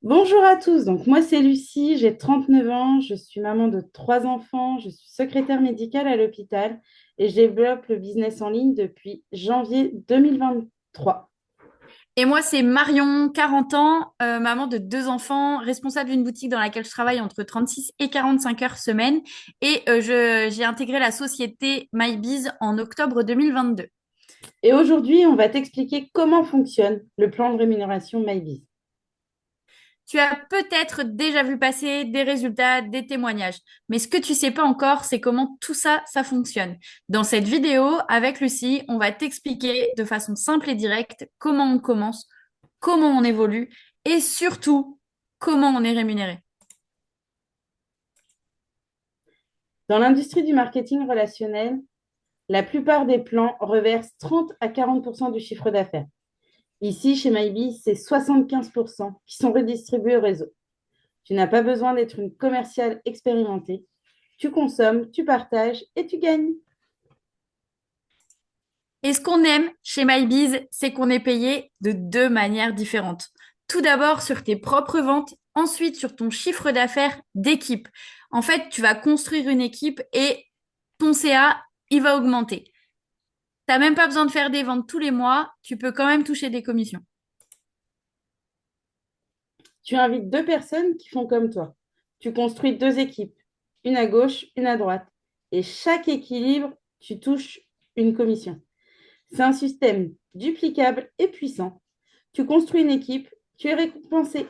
Bonjour à tous, donc moi c'est Lucie, j'ai 39 ans, je suis maman de trois enfants, je suis secrétaire médicale à l'hôpital et je développe le business en ligne depuis janvier 2023. Et moi, c'est Marion, 40 ans, maman de deux enfants, responsable d'une boutique dans laquelle je travaille entre 36 et 45 heures semaine. Et j'ai intégré la société MyBiz en octobre 2022. Et aujourd'hui, on va t'expliquer comment fonctionne le plan de rémunération MyBiz. Tu as peut-être déjà vu passer des résultats, des témoignages. Mais ce que tu sais pas encore, c'est comment tout ça, ça fonctionne. Dans cette vidéo, avec Lucie, on va t'expliquer de façon simple et directe comment on commence, comment on évolue et surtout comment on est rémunéré. Dans l'industrie du marketing relationnel, la plupart des plans reversent 30 à 40% du chiffre d'affaires. Ici, chez MyBiz, c'est 75% qui sont redistribués au réseau. Tu n'as pas besoin d'être une commerciale expérimentée. Tu consommes, tu partages et tu gagnes. Et ce qu'on aime chez MyBiz, c'est qu'on est payé de deux manières différentes. Tout d'abord sur tes propres ventes, ensuite sur ton chiffre d'affaires d'équipe. En fait, tu vas construire une équipe et ton CA, il va augmenter. T'as même pas besoin de faire des ventes tous les mois, tu peux quand même toucher des commissions. Tu invites deux personnes qui font comme toi. Tu construis deux équipes, une à gauche, une à droite. Et chaque équilibre, tu touches une commission. C'est un système duplicable et puissant. Tu construis une équipe, tu es récompensé.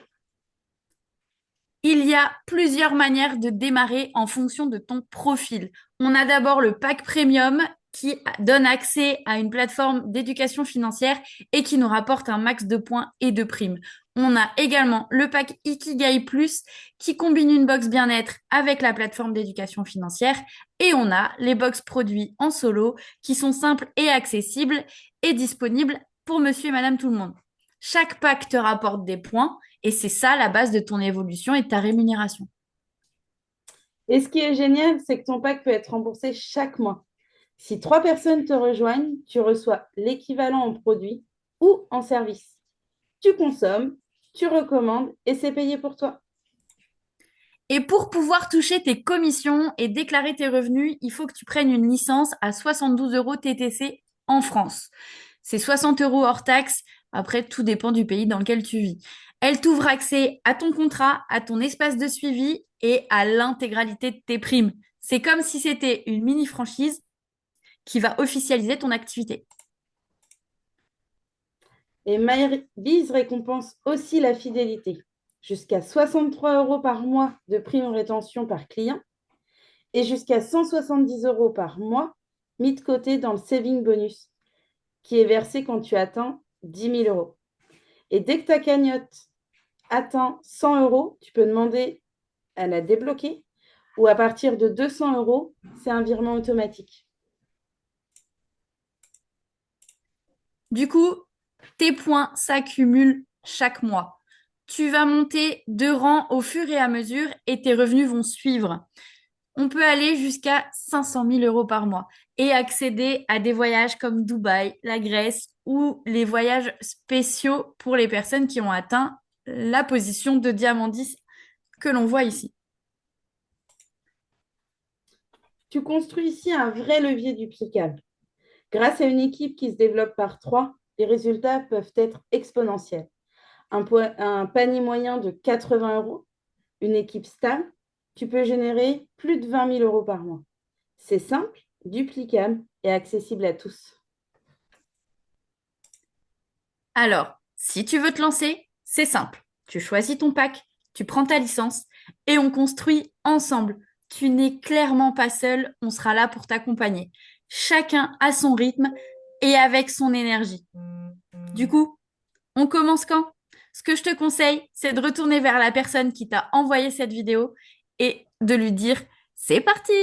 Il y a plusieurs manières de démarrer en fonction de ton profil. On a d'abord le pack premium qui donne accès à une plateforme d'éducation financière et qui nous rapporte un max de points et de primes. On a également le pack Ikigai Plus qui combine une box bien-être avec la plateforme d'éducation financière et on a les box produits en solo qui sont simples et accessibles et disponibles pour monsieur et madame tout le monde. Chaque pack te rapporte des points et c'est ça la base de ton évolution et de ta rémunération. Et ce qui est génial, c'est que ton pack peut être remboursé chaque mois. Si trois personnes te rejoignent, tu reçois l'équivalent en produits ou en services. Tu consommes, tu recommandes et c'est payé pour toi. Et pour pouvoir toucher tes commissions et déclarer tes revenus, il faut que tu prennes une licence à 72 euros TTC en France. C'est 60 euros hors taxe. Après, tout dépend du pays dans lequel tu vis. Elle t'ouvre accès à ton contrat, à ton espace de suivi et à l'intégralité de tes primes. C'est comme si c'était une mini franchise qui va officialiser ton activité. Et MyBiz récompense aussi la fidélité. Jusqu'à 63 euros par mois de prime rétention par client et jusqu'à 170 euros par mois mis de côté dans le saving bonus qui est versé quand tu atteins 10 000 euros. Et dès que ta cagnotte atteint 100 euros, tu peux demander à la débloquer ou à partir de 200 euros, c'est un virement automatique. Du coup, tes points s'accumulent chaque mois. Tu vas monter de rang au fur et à mesure et tes revenus vont suivre. On peut aller jusqu'à 500 000 euros par mois et accéder à des voyages comme Dubaï, la Grèce ou les voyages spéciaux pour les personnes qui ont atteint la position de diamant 10 que l'on voit ici. Tu construis ici un vrai levier duplicable. Grâce à une équipe qui se développe par trois, les résultats peuvent être exponentiels. Un panier moyen de 80 euros, une équipe stable, tu peux générer plus de 20 000 euros par mois. C'est simple, duplicable et accessible à tous. Alors, si tu veux te lancer, c'est simple. Tu choisis ton pack, tu prends ta licence et on construit ensemble. Tu n'es clairement pas seul, on sera là pour t'accompagner. Chacun à son rythme et avec son énergie. Du coup, on commence quand? Ce que je te conseille, c'est de retourner vers la personne qui t'a envoyé cette vidéo et de lui dire, c'est parti!